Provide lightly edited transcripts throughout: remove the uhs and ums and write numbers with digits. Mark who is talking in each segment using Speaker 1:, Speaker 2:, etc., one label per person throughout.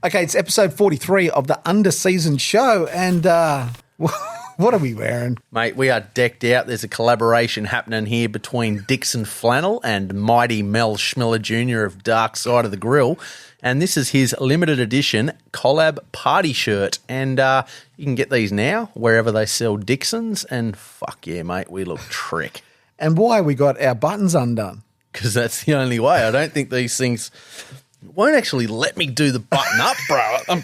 Speaker 1: Okay, it's episode 43 of the under-season show, and what are we wearing?
Speaker 2: Mate, we are decked out. There's a collaboration happening here between Dixon Flannel and mighty Mel Schmiller Jr. of Dark Side of the Grill. And this is his limited edition collab party shirt. And you can get these now wherever they sell Dixons. And fuck yeah, mate, we look trick.
Speaker 1: And why we got our buttons undone?
Speaker 2: Because that's the only way. I don't think these things won't actually let me do the button up, bro. I'm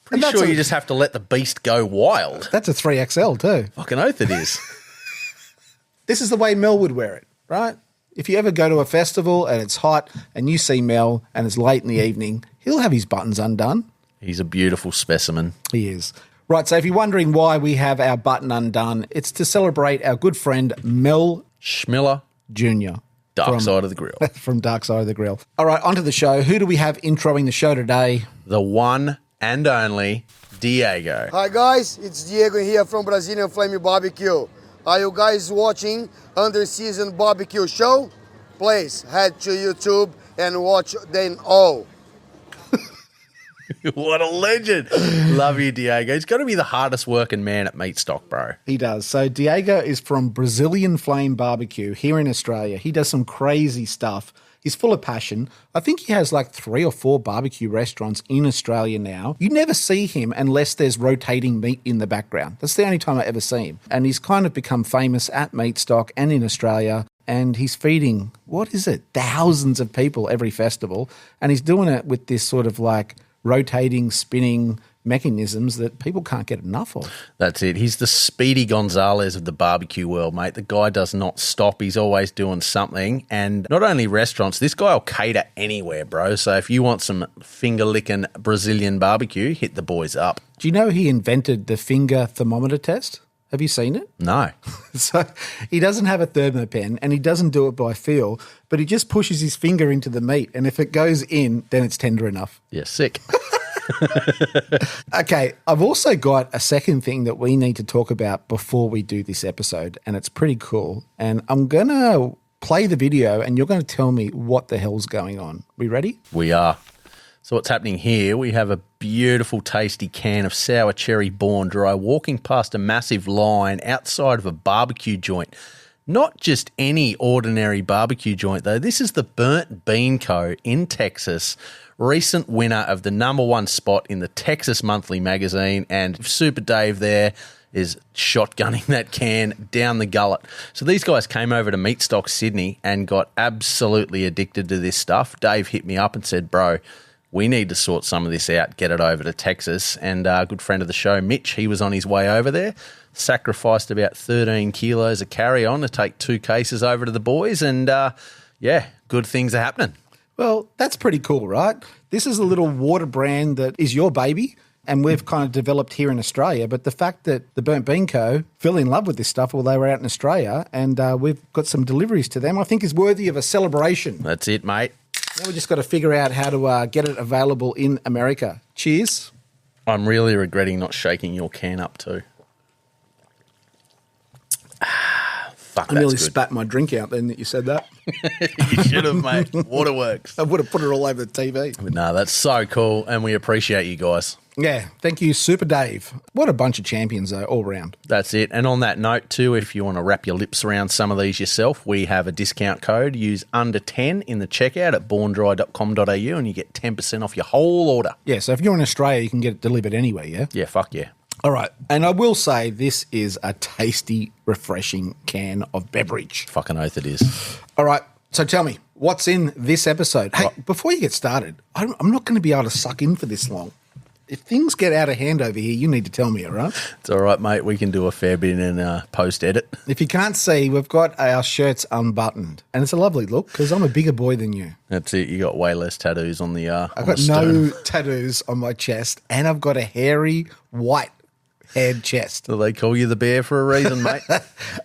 Speaker 2: pretty sure you just have to let the beast go wild.
Speaker 1: That's a 3XL too.
Speaker 2: Fucking oath it is.
Speaker 1: This is the way Mel would wear it, right? If you ever go to a festival and it's hot and you see Mel and it's late in the evening, he'll have his buttons undone.
Speaker 2: He's a beautiful specimen.
Speaker 1: He is. Right, so if you're wondering why we have our button undone, it's to celebrate our good friend Mel
Speaker 2: Schmiller
Speaker 1: Jr.
Speaker 2: Dark Side of the Grill.
Speaker 1: From Dark Side of the Grill. All right, onto the show. Who do we have introing the show today?
Speaker 2: The one and only Diego.
Speaker 3: Hi guys, it's Diego here from Brazilian Flame Barbecue. Are you guys watching Under Season Barbecue Show? Please head to YouTube and watch them all.
Speaker 2: What a legend. Love you, Diego. He's got to be the hardest working man at Meat Stock, bro.
Speaker 1: He does. So Diego is from Brazilian Flame Barbecue here in Australia. He does some crazy stuff. He's full of passion. I think he has like 3 or 4 barbecue restaurants in Australia now. You never see him unless there's rotating meat in the background. That's the only time I ever see him. And he's kind of become famous at Meat Stock and in Australia. And he's feeding, what is it, thousands of people every festival. And he's doing it with this sort of like rotating, spinning mechanisms that people can't get enough of.
Speaker 2: That's it. He's the Speedy Gonzalez of the barbecue world, mate. The guy does not stop. He's always doing something. And not only restaurants, this guy will cater anywhere, bro. So if you want some finger-licking Brazilian barbecue, hit the boys up.
Speaker 1: Do you know he invented the finger thermometer test? Have you seen it?
Speaker 2: No.
Speaker 1: So he doesn't have a thermopen and he doesn't do it by feel, but he just pushes his finger into the meat. And if it goes in, then it's tender enough.
Speaker 2: Yeah, sick.
Speaker 1: Okay, I've also got a second thing that we need to talk about before we do this episode, and it's pretty cool. And I'm going to play the video and you're going to tell me what the hell's going on. We ready?
Speaker 2: We are. So what's happening here, we have a beautiful, tasty can of sour cherry Born Dry walking past a massive line outside of a barbecue joint. Not just any ordinary barbecue joint, though. This is the Burnt Bean Co. in Texas, recent winner of the #1 spot in the Texas Monthly magazine, and Super Dave there is shotgunning that can down the gullet. So these guys came over to Meat Stock Sydney and got absolutely addicted to this stuff. Dave hit me up and said, bro, we need to sort some of this out, get it over to Texas. And a good friend of the show, Mitch, he was on his way over there, sacrificed about 13 kilos of carry-on to take 2 cases over to the boys. And, yeah, good things are happening.
Speaker 1: Well, that's pretty cool, right? This is a little water brand that is your baby and we've kind of developed here in Australia. But the fact that the Burnt Bean Co. fell in love with this stuff while they were out in Australia and we've got some deliveries to them, I think is worthy of a celebration.
Speaker 2: That's it, mate.
Speaker 1: Now we just got to figure out how to get it available in America. Cheers.
Speaker 2: I'm really regretting not shaking your can up too. Fuck,
Speaker 1: I nearly
Speaker 2: that's good.
Speaker 1: spat my drink out then that you said that.
Speaker 2: You should have, mate. Waterworks.
Speaker 1: I would have put it all over the TV.
Speaker 2: But no, that's so cool, and we appreciate you guys.
Speaker 1: Yeah, thank you, Super Dave. What a bunch of champions, though, all round.
Speaker 2: That's it. And on that note, too, if you want to wrap your lips around some of these yourself, we have a discount code. Use under10 in the checkout at borndry.com.au and you get 10% off your whole order.
Speaker 1: Yeah, so if you're in Australia, you can get it delivered anywhere, yeah?
Speaker 2: Yeah, fuck yeah.
Speaker 1: All right, and I will say this is a tasty, refreshing can of beverage.
Speaker 2: Fucking oath it is.
Speaker 1: All right, so tell me, what's in this episode? Hey, before you get started, I'm not going to be able to suck in for this long. If things get out of hand over here, you need to tell me, all right?
Speaker 2: It's all right, mate. We can do a fair bit in post-edit.
Speaker 1: If you can't see, we've got our shirts unbuttoned, and it's a lovely look because I'm a bigger boy than you.
Speaker 2: That's it. You got way less tattoos on the
Speaker 1: I've got no tattoos on my chest, and I've got a hairy, white-haired chest.
Speaker 2: So they call you the bear for a reason, mate.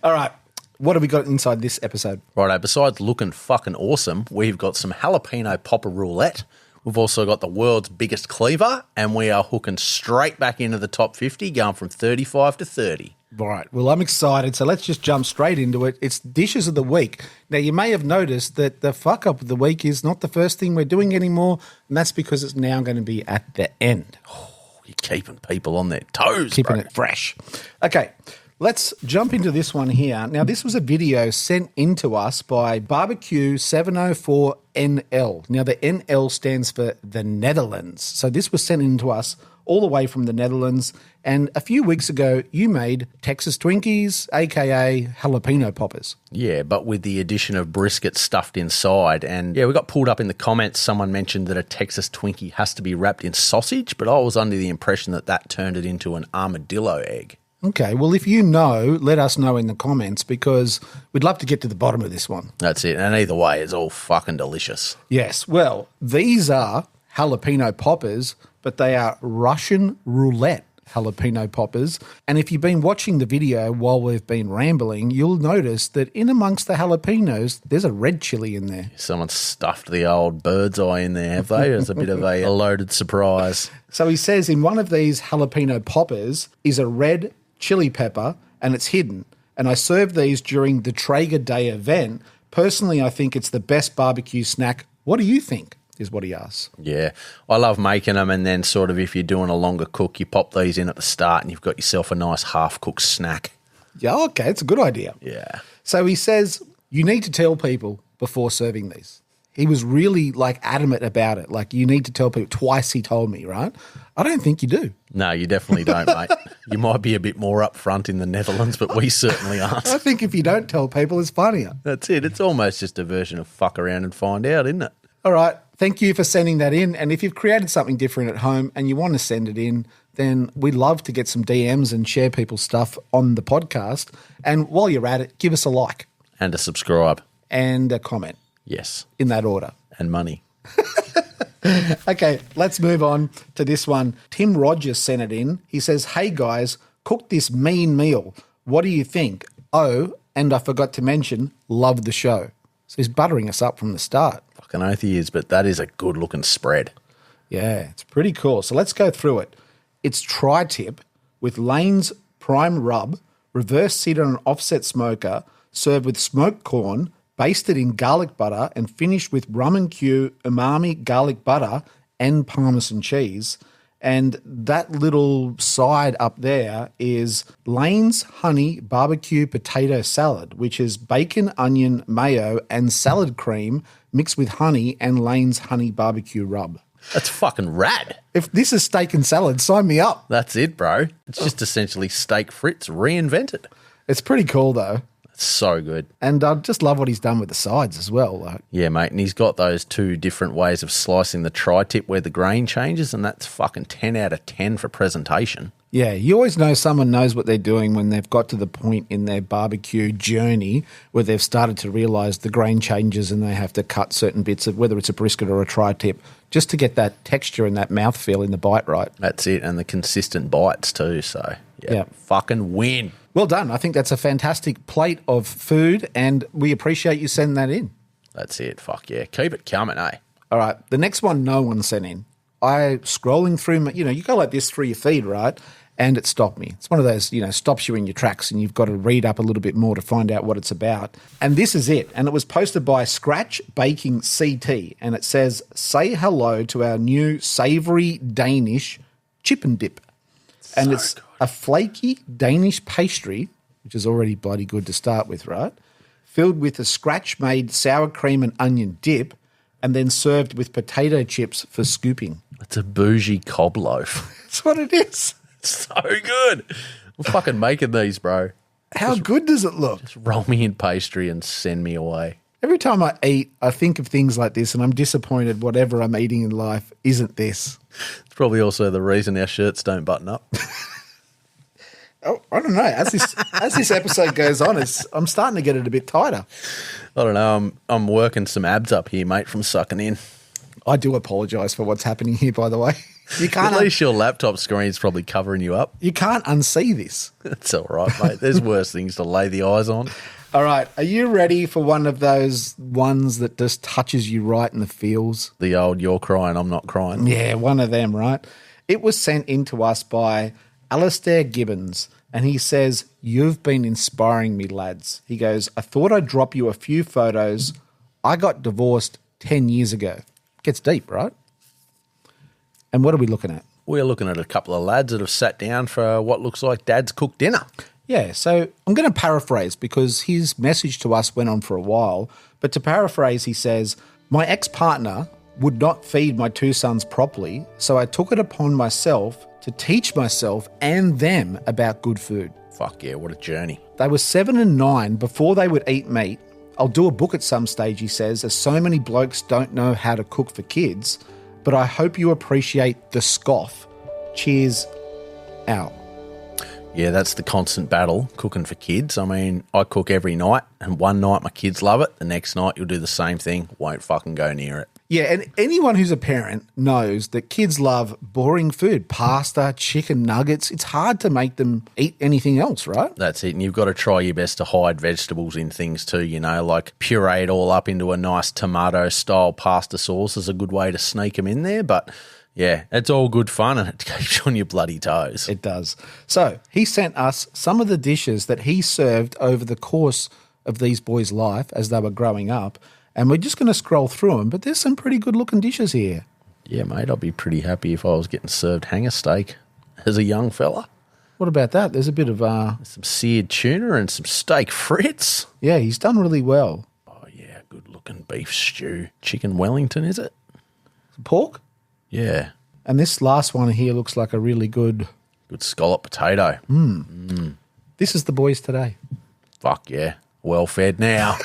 Speaker 1: All right. What have we got inside this episode?
Speaker 2: Righto, besides looking fucking awesome, we've got some jalapeno popper roulette. We've also got the world's biggest cleaver, and we are hooking straight back into the top 50, going from 35 to 30.
Speaker 1: Right. Well, I'm excited, so let's just jump straight into it. It's dishes of the week. Now, you may have noticed that the fuck up of the week is not the first thing we're doing anymore, and that's because it's now going to be at the end.
Speaker 2: Oh, you're keeping people on their toes,
Speaker 1: Keeping
Speaker 2: bro.
Speaker 1: it fresh. Okay, let's jump into this one here. Now, this was a video sent into us by BBQ 704NL. Now, the NL stands for the Netherlands. So this was sent into us all the way from the Netherlands. And a few weeks ago, you made Texas Twinkies, a.k.a. jalapeno poppers.
Speaker 2: Yeah, but with the addition of brisket stuffed inside. And yeah, we got pulled up in the comments. Someone mentioned that a Texas Twinkie has to be wrapped in sausage, but I was under the impression that that turned it into an armadillo egg.
Speaker 1: Okay, well, if you know, let us know in the comments because we'd love to get to the bottom of this one.
Speaker 2: That's it. And either way, it's all fucking delicious.
Speaker 1: Yes, well, these are jalapeno poppers, but they are Russian roulette jalapeno poppers. And if you've been watching the video while we've been rambling, you'll notice that in amongst the jalapenos, there's a red chili in there.
Speaker 2: Someone stuffed the old bird's eye in there, have they? It's a bit of a loaded surprise.
Speaker 1: So he says in one of these jalapeno poppers is a red chili pepper and it's hidden. And I served these during the Traeger Day event. Personally, I think it's the best barbecue snack. What do you think? Is what he asks.
Speaker 2: Yeah, I love making them, and then sort of if you're doing a longer cook, you pop these in at the start and you've got yourself a nice half-cooked snack.
Speaker 1: Yeah, okay, it's a good idea.
Speaker 2: Yeah.
Speaker 1: So he says, you need to tell people before serving these. He was really adamant about it. Like, you need to tell people. Twice he told me, right? I don't think you do.
Speaker 2: No, you definitely don't, mate. You might be a bit more upfront in the Netherlands, but we certainly aren't.
Speaker 1: I think if you don't tell people, it's funnier.
Speaker 2: That's it. It's almost just a version of fuck around and find out, isn't it?
Speaker 1: All right. Thank you for sending that in. And if you've created something different at home and you want to send it in, then we'd love to get some DMs and share people's stuff on the podcast. And while you're at it, give us a like.
Speaker 2: And a subscribe.
Speaker 1: And a comment.
Speaker 2: Yes.
Speaker 1: In that order.
Speaker 2: And money.
Speaker 1: Okay, let's move on to this one. Tim Rogers sent it in. He says, hey guys, cooked this mean meal. What do you think? Oh, and I forgot to mention, love the show. So he's buttering us up from the start.
Speaker 2: Fucking oath he is, but that is a good looking spread.
Speaker 1: Yeah, it's pretty cool. So let's go through it. It's tri-tip with Lane's prime rub, reverse seated on an offset smoker, served with smoked corn, basted in garlic butter, and finished with rum and Q, umami garlic butter, and Parmesan cheese. And that little side up there is Lane's Honey Barbecue Potato Salad, which is bacon, onion, mayo, and salad cream mixed with honey and Lane's Honey Barbecue Rub.
Speaker 2: That's fucking rad.
Speaker 1: If this is steak and salad, sign me up.
Speaker 2: That's it, bro. It's just essentially steak frites reinvented.
Speaker 1: It's pretty cool, though.
Speaker 2: It's so good.
Speaker 1: And I just love what he's done with the sides as well.
Speaker 2: Yeah, mate, and he's got those two different ways of slicing the tri-tip where the grain changes, and that's fucking 10 out of 10 for presentation.
Speaker 1: Yeah, you always know someone knows what they're doing when they've got to the point in their barbecue journey where they've started to realise the grain changes and they have to cut certain bits of, whether it's a brisket or a tri-tip, just to get that texture and that mouthfeel in the bite right.
Speaker 2: That's it, and the consistent bites too, so
Speaker 1: Yeah.
Speaker 2: Fucking win.
Speaker 1: Well done. I think that's a fantastic plate of food and we appreciate you sending that in.
Speaker 2: That's it, fuck yeah. Keep it coming, eh?
Speaker 1: All right, the next one no one sent in. I scrolling through my, you go like this through your feed, right? And it stopped me. It's one of those, stops you in your tracks and you've got to read up a little bit more to find out what it's about. And this is it. And it was posted by Scratch Baking CT. And it says, say hello to our new savoury Danish chip and dip. And it's a flaky Danish pastry, which is already bloody good to start with, right? Filled with a scratch-made sour cream and onion dip and then served with potato chips for scooping.
Speaker 2: It's a bougie cob loaf.
Speaker 1: That's what it is.
Speaker 2: So good. I'm fucking making these, bro.
Speaker 1: How good does it look?
Speaker 2: Just roll me in pastry and send me away.
Speaker 1: Every time I eat, I think of things like this and I'm disappointed whatever I'm eating in life isn't this.
Speaker 2: It's probably also the reason our shirts don't button up.
Speaker 1: Oh, I don't know. As this episode goes on, I'm starting to get it a bit tighter.
Speaker 2: I don't know. I'm working some abs up here, mate, from sucking in.
Speaker 1: I do apologise for what's happening here, by the way. You can't
Speaker 2: At least your laptop screen's probably covering you up.
Speaker 1: You can't unsee this.
Speaker 2: It's all right, mate. There's worse things to lay the eyes on.
Speaker 1: All right. Are you ready for one of those ones that just touches you right in the feels?
Speaker 2: The old you're crying, I'm not crying.
Speaker 1: Yeah, one of them, right? It was sent in to us by Alistair Gibbons. And he says, "You've been inspiring me, lads." He goes, "I thought I'd drop you a few photos. I got divorced 10 years ago." Gets deep, right? And what are we looking at?
Speaker 2: We're looking at a couple of lads that have sat down for what looks like Dad's cooked dinner.
Speaker 1: Yeah, so I'm going to paraphrase because his message to us went on for a while. But to paraphrase, he says, "My ex-partner would not feed my two sons properly, so I took it upon myself to teach myself and them about good food.
Speaker 2: Fuck yeah, what a journey.
Speaker 1: They were 7 and 9 before they would eat meat. I'll do a book at some stage," he says, "as so many blokes don't know how to cook for kids, but I hope you appreciate the scoff. Cheers, out."
Speaker 2: Yeah, that's the constant battle, cooking for kids. I mean, I cook every night, and one night my kids love it. The next night you'll do the same thing, won't fucking go near it.
Speaker 1: Yeah, and anyone who's a parent knows that kids love boring food, pasta, chicken nuggets. It's hard to make them eat anything else, right?
Speaker 2: That's it, and you've got to try your best to hide vegetables in things too, you know, like puree it all up into a nice tomato-style pasta sauce is a good way to sneak them in there, but yeah, it's all good fun and it keeps you on your bloody toes.
Speaker 1: It does. So he sent us some of the dishes that he served over the course of these boys' life as they were growing up, and we're just going to scroll through them, but there's some pretty good-looking dishes here.
Speaker 2: Yeah, mate, I'd be pretty happy if I was getting served hanger steak as a young fella.
Speaker 1: What about that? There's a bit of...
Speaker 2: Some seared tuna and some steak frites.
Speaker 1: Yeah, he's done really well.
Speaker 2: Oh, yeah, good-looking beef stew. Chicken Wellington, is it?
Speaker 1: Pork?
Speaker 2: Yeah.
Speaker 1: And this last one here looks like a really good...
Speaker 2: Good scallop potato.
Speaker 1: This is the boys today.
Speaker 2: Fuck yeah. Well fed now.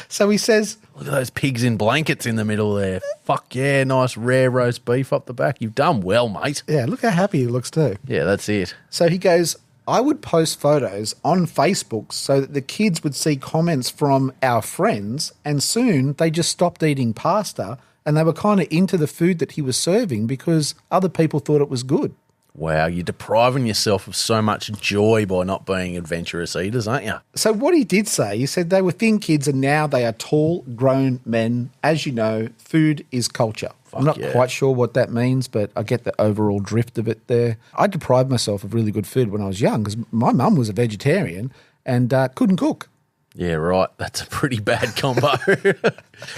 Speaker 1: So he says...
Speaker 2: Look at those pigs in blankets in the middle there. Fuck yeah, nice rare roast beef up the back. You've done well, mate.
Speaker 1: Yeah, look how happy he looks too.
Speaker 2: Yeah, that's it.
Speaker 1: So he goes, "I would post photos on Facebook so that the kids would see comments from our friends, and soon they just stopped eating pasta and they were kind of into the food that he was serving because other people thought it was good."
Speaker 2: Wow, you're depriving yourself of so much joy by not being adventurous eaters, aren't you?
Speaker 1: So what he did say, he said they were thin kids and now they are tall, grown men. As you know, food is culture. I'm not quite sure what that means, but I get the overall drift of it there. I deprived myself of really good food when I was young because my mum was a vegetarian and couldn't cook.
Speaker 2: Yeah, right. That's a pretty bad combo.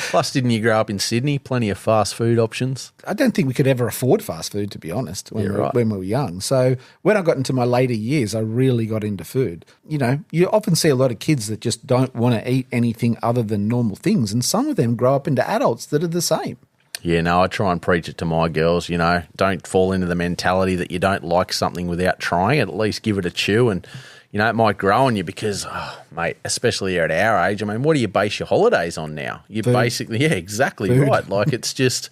Speaker 2: Plus, didn't you grow up in Sydney? Plenty of fast food options.
Speaker 1: I don't think we could ever afford fast food, to be honest, when
Speaker 2: Yeah,
Speaker 1: we were young. So when I got into my later years, I really got into food. You know, you often see a lot of kids that just don't want to eat anything other than normal things, and some of them grow up into adults that are the same.
Speaker 2: Yeah, no, I try and preach it to my girls, you know, don't fall into the mentality that you don't like something without trying it. At least give it a chew and, you know, it might grow on you because, mate, especially at our age, I mean, what do you base your holidays on now? You basically, yeah, exactly
Speaker 1: Food.
Speaker 2: right. Like it's just,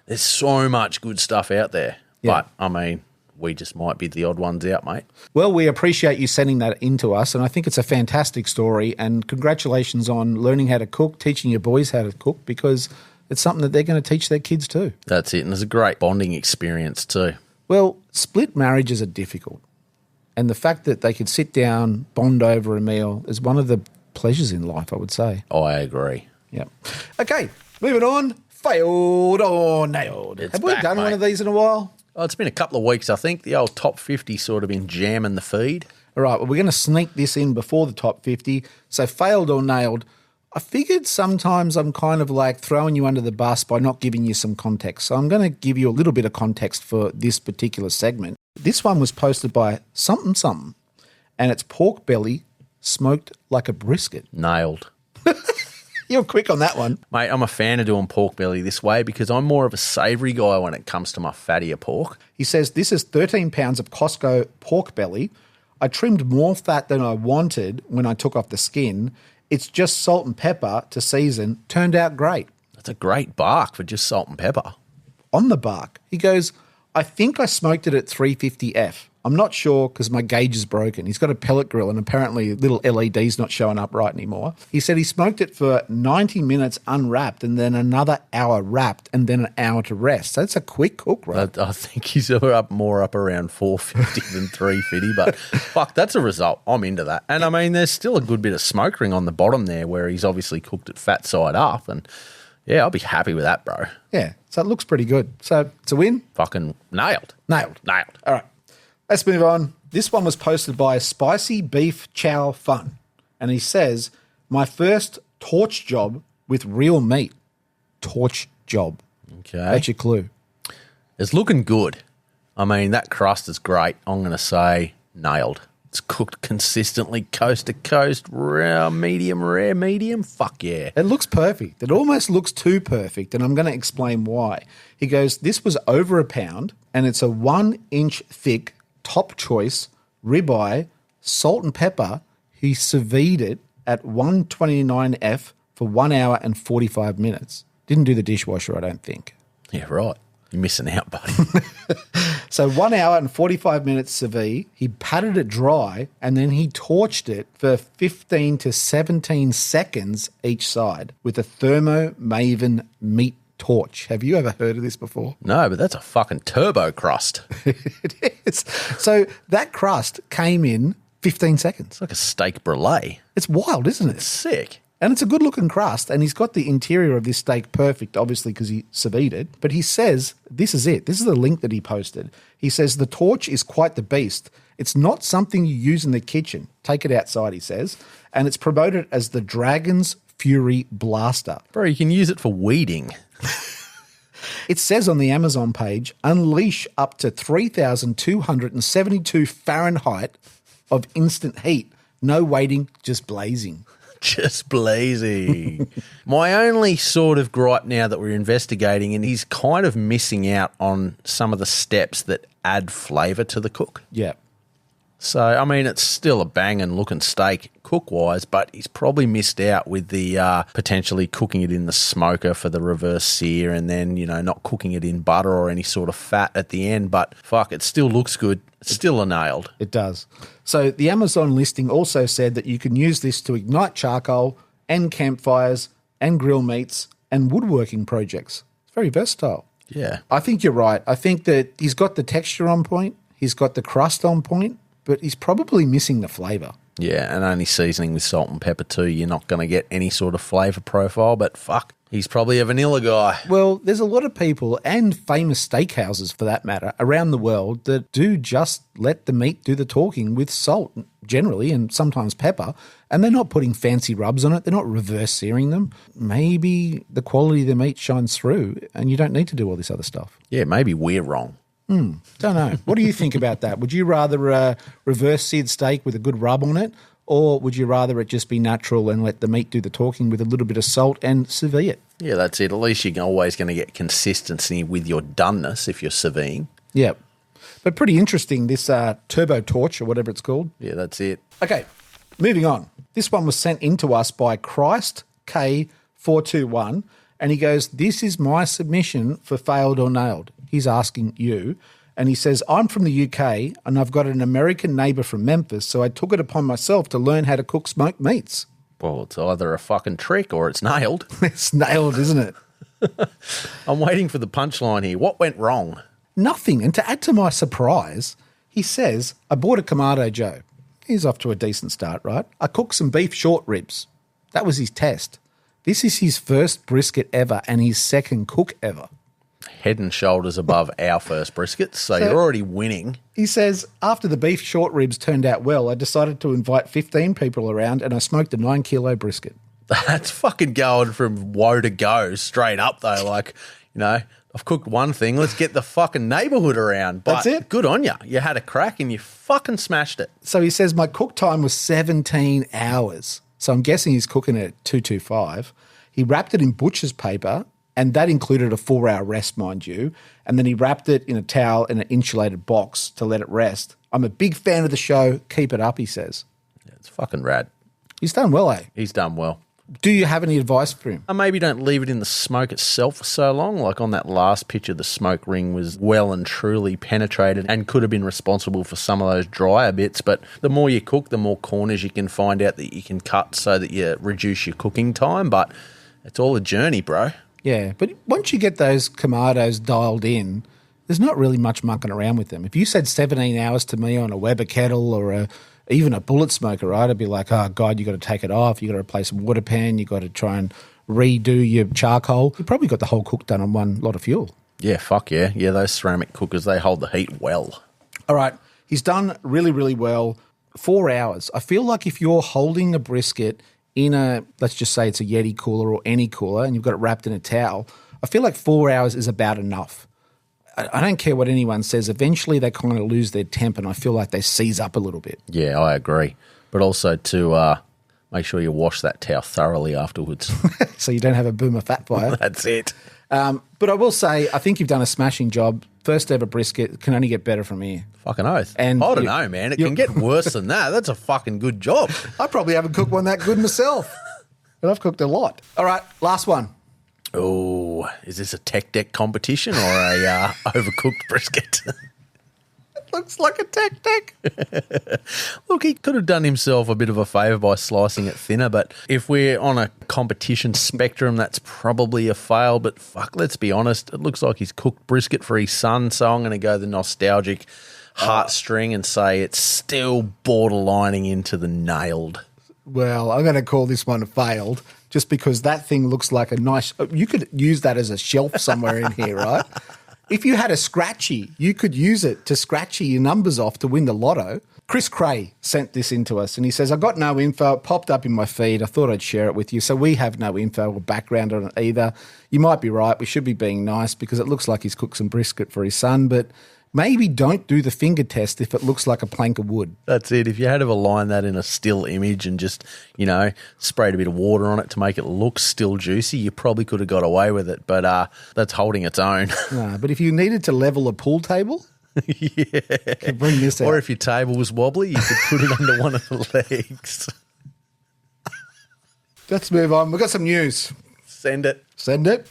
Speaker 2: there's so much good stuff out there.
Speaker 1: Yeah.
Speaker 2: But, I mean, we just might be the odd ones out, mate.
Speaker 1: Well, we appreciate you sending that in to us, and I think it's a fantastic story, and congratulations on learning how to cook, teaching your boys how to cook, because it's something that they're going to teach their kids too.
Speaker 2: That's it, and it's a great bonding experience too.
Speaker 1: Well, split marriages are difficult, and the fact that they could sit down, bond over a meal is one of the pleasures in life, I would say.
Speaker 2: I agree.
Speaker 1: Yeah. Okay, moving on. Failed or nailed.
Speaker 2: It's
Speaker 1: Have we
Speaker 2: back,
Speaker 1: done one
Speaker 2: mate.
Speaker 1: of these in a while?
Speaker 2: Oh, it's been a couple of weeks, I think. The old top 50 sort of been jamming the feed.
Speaker 1: All right, well, we're going to sneak this in before the top 50. So failed or nailed. I figured sometimes I'm kind of like throwing you under the bus by not giving you some context. So I'm going to give you a little bit of context for this particular segment. This one was posted by something, and it's pork belly smoked like a brisket.
Speaker 2: Nailed.
Speaker 1: You're quick on that one.
Speaker 2: Mate, I'm a fan of doing pork belly this way because I'm more of a savoury guy when it comes to my fattier pork.
Speaker 1: He says, this is 13 pounds of Costco pork belly. I trimmed more fat than I wanted when I took off the skin. It's just salt and pepper to season. Turned out great.
Speaker 2: That's a great bark for just salt and pepper.
Speaker 1: On the bark, he goes, I think I smoked it at 350F. I'm not sure because my gauge is broken. He's got a pellet grill and apparently little LED's not showing up right anymore. He said he smoked it for 90 minutes unwrapped and then another hour wrapped and then an hour to rest. So it's a quick cook, right?
Speaker 2: I think he's more up around 450 than 350, but fuck, that's a result. I'm into that. And I mean, there's still a good bit of smoke ring on the bottom there where he's obviously cooked it fat side up. And yeah, I'll be happy with that, bro.
Speaker 1: Yeah, so it looks pretty good. So it's a win?
Speaker 2: Fucking nailed.
Speaker 1: Nailed.
Speaker 2: Nailed.
Speaker 1: All right, let's move on. This one was posted by Spicy Beef Chow Fun. And he says, my first torch job with real meat. Torch job.
Speaker 2: Okay.
Speaker 1: That's your clue.
Speaker 2: It's looking good. I mean, that crust is great. I'm going to say nailed. It's cooked consistently, coast to coast, rare, medium. Fuck yeah.
Speaker 1: It looks perfect. It almost looks too perfect, and I'm going to explain why. He goes, this was over a pound, and it's a 1-inch thick, top choice, ribeye, salt and pepper. He sous vide it at 129F for 1 hour and 45 minutes. Didn't do the dishwasher, I don't think.
Speaker 2: Yeah, right. You're missing out, buddy.
Speaker 1: So 1 hour and 45 minutes sous vide. He patted it dry and then he torched it for 15 to 17 seconds each side with a Thermo Maven meat torch. Have you ever heard of this before?
Speaker 2: No, but that's a fucking turbo crust.
Speaker 1: It is. So that crust came in 15 seconds.
Speaker 2: It's like a steak brulee.
Speaker 1: It's wild, isn't it?
Speaker 2: Sick.
Speaker 1: And it's a good-looking crust, and he's got the interior of this steak perfect, obviously, because he sous vide it. But he says, this is it. This is the link that he posted. He says, the torch is quite the beast. It's not something you use in the kitchen. Take it outside, he says. And it's promoted as the Dragon's Fury Blaster.
Speaker 2: Bro, you can use it for weeding.
Speaker 1: It says on the Amazon page, unleash up to 3,272 Fahrenheit of instant heat. No waiting, just blazing.
Speaker 2: Just blazing. My only sort of gripe now that we're investigating, and he's kind of missing out on some of the steps that add flavour to the cook.
Speaker 1: Yeah.
Speaker 2: So, I mean, it's still a banging looking steak cook-wise, but he's probably missed out with the potentially cooking it in the smoker for the reverse sear and then, you know, not cooking it in butter or any sort of fat at the end. But, fuck, it still looks good. It's still a nailed.
Speaker 1: It does. So the Amazon listing also said that you can use this to ignite charcoal and campfires and grill meats and woodworking projects. It's very versatile.
Speaker 2: Yeah.
Speaker 1: I think you're right. I think that he's got the texture on point. He's got the crust on point, but he's probably missing the flavour.
Speaker 2: Yeah, and only seasoning with salt and pepper too. You're not going to get any sort of flavour profile, but fuck, he's probably a vanilla guy.
Speaker 1: Well, there's a lot of people and famous steakhouses for that matter around the world that do just let the meat do the talking with salt generally and sometimes pepper, and they're not putting fancy rubs on it. They're not reverse searing them. Maybe the quality of the meat shines through and you don't need to do all this other stuff.
Speaker 2: Yeah, maybe we're wrong.
Speaker 1: Don't know. What do you think about that? Would you rather reverse seared steak with a good rub on it, or would you rather it just be natural and let the meat do the talking with a little bit of salt and sous vide it?
Speaker 2: Yeah, that's it. At least you're always going to get consistency with your doneness if you're sous videing.
Speaker 1: Yeah. But pretty interesting, this turbo torch or whatever it's called.
Speaker 2: Yeah, that's it.
Speaker 1: Okay, moving on. This one was sent in to us by Christ K421, and he goes, this is my submission for failed or nailed. He's asking you, and he says, I'm from the UK and I've got an American neighbour from Memphis, so I took it upon myself to learn how to cook smoked meats.
Speaker 2: Well, it's either a fucking trick or it's nailed.
Speaker 1: It's nailed, isn't it?
Speaker 2: I'm waiting for the punchline here. What went wrong?
Speaker 1: Nothing. And to add to my surprise, he says, I bought a Kamado Joe. He's off to a decent start, right? I cooked some beef short ribs. That was his test. This is his first brisket ever and his second cook ever.
Speaker 2: Head and shoulders above our first brisket, so you're already winning.
Speaker 1: He says, after the beef short ribs turned out well, I decided to invite 15 people around and I smoked a 9-kilo brisket.
Speaker 2: That's fucking going from woe to go straight up, though. Like, you know, I've cooked one thing, let's get the fucking neighbourhood around. But
Speaker 1: that's it.
Speaker 2: Good on you. You had a crack and you fucking smashed it.
Speaker 1: So he says, my cook time was 17 hours. So I'm guessing he's cooking it at 225. He wrapped it in butcher's paper, and that included a 4-hour rest, mind you. And then he wrapped it in a towel in an insulated box to let it rest. I'm a big fan of the show. Keep it up, he says.
Speaker 2: Yeah, it's fucking rad.
Speaker 1: He's done well, eh?
Speaker 2: He's done well.
Speaker 1: Do you have any advice for him?
Speaker 2: Maybe don't leave it in the smoke itself for so long. Like on that last picture, the smoke ring was well and truly penetrated and could have been responsible for some of those drier bits. But the more you cook, the more corners you can find out that you can cut so that you reduce your cooking time. But it's all a journey, bro.
Speaker 1: Yeah, but once you get those Kamados dialed in, there's not really much mucking around with them. If you said 17 hours to me on a Weber kettle or even a bullet smoker, right, I'd be like, oh, God, you got to take it off. You got to replace a water pan. You got to try and redo your charcoal. You probably got the whole cook done on one lot of fuel.
Speaker 2: Yeah, fuck yeah. Yeah, those ceramic cookers, they hold the heat well.
Speaker 1: All right. He's done really, really well. 4 hours. I feel like if you're holding a brisket in a, let's just say it's a Yeti cooler or any cooler, and you've got it wrapped in a towel, I feel like 4 hours is about enough. I don't care what anyone says. Eventually they kind of lose their temp, and I feel like they seize up a little bit.
Speaker 2: Yeah, I agree. But also to make sure you wash that towel thoroughly afterwards.
Speaker 1: So you don't have a boomer fat fire.
Speaker 2: That's it.
Speaker 1: But I will say, I think you've done a smashing job. First ever brisket can only get better from here.
Speaker 2: Fucking oath.
Speaker 1: And
Speaker 2: I don't know, man. It can get worse than that. That's a fucking good job.
Speaker 1: I probably haven't cooked one that good myself. But I've cooked a lot. All right, last one.
Speaker 2: Oh, is this a tech deck competition or a overcooked brisket?
Speaker 1: Looks like a tech deck.
Speaker 2: Look, he could have done himself a bit of a favour by slicing it thinner, but if we're on a competition spectrum, that's probably a fail. But fuck, let's be honest, it looks like he's cooked brisket for his son, so I'm going to go the nostalgic heartstring and say it's still borderlining into the nailed.
Speaker 1: Well, I'm going to call this one a failed just because that thing looks like a nice – you could use that as a shelf somewhere in here, right? If you had a scratchy, you could use it to scratchy your numbers off to win the lotto. Chris Cray sent this in to us, and he says, I got no info. It popped up in my feed. I thought I'd share it with you. So we have no info or background on it either. You might be right. We should be being nice because it looks like he's cooked some brisket for his son, but maybe don't do the finger test if it looks like a plank of wood.
Speaker 2: That's it. If you had to align that in a still image and just, sprayed a bit of water on it to make it look still juicy, you probably could have got away with it, but that's holding its own.
Speaker 1: No, but if you needed to level a pool table, you could bring this out.
Speaker 2: Or if your table was wobbly, you could put it under one of the legs.
Speaker 1: Let's move on. We've got some news.
Speaker 2: Send it.
Speaker 1: Send it.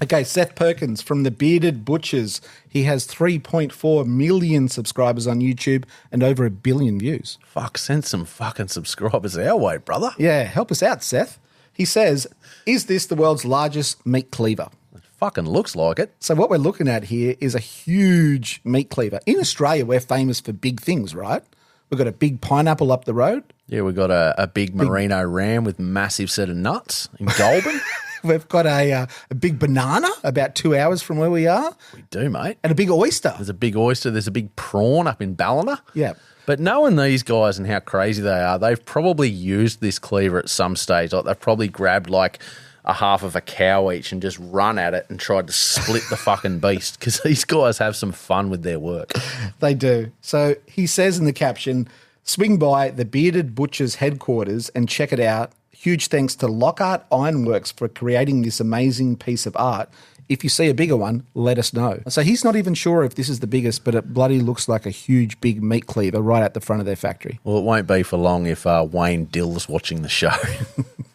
Speaker 1: Okay, Seth Perkins from the Bearded Butchers. He has 3.4 million subscribers on YouTube and over 1 billion views.
Speaker 2: Fuck, send some fucking subscribers our way, brother.
Speaker 1: Yeah, help us out, Seth. He says, is this the world's largest meat cleaver?
Speaker 2: It fucking looks like it.
Speaker 1: So what we're looking at here is a huge meat cleaver. In Australia, we're famous for big things, right? We've got a big pineapple up the road.
Speaker 2: Yeah, we've got a big merino ram with massive set of nuts in Goulburn.
Speaker 1: We've got a big banana about 2 hours from where we are.
Speaker 2: We do, mate.
Speaker 1: And a big oyster.
Speaker 2: There's a big oyster. There's a big prawn up in Ballina.
Speaker 1: Yeah.
Speaker 2: But knowing these guys and how crazy they are, they've probably used this cleaver at some stage. Like they've probably grabbed like a half of a cow each and just run at it and tried to split the fucking beast because these guys have some fun with their work.
Speaker 1: They do. So he says in the caption, swing by the Bearded Butchers headquarters and check it out. Huge thanks to Lockhart Ironworks for creating this amazing piece of art. If you see a bigger one, let us know. So he's not even sure if this is the biggest, but it bloody looks like a huge, big meat cleaver right at the front of their factory.
Speaker 2: Well, it won't be for long if Wayne Dill's watching the show.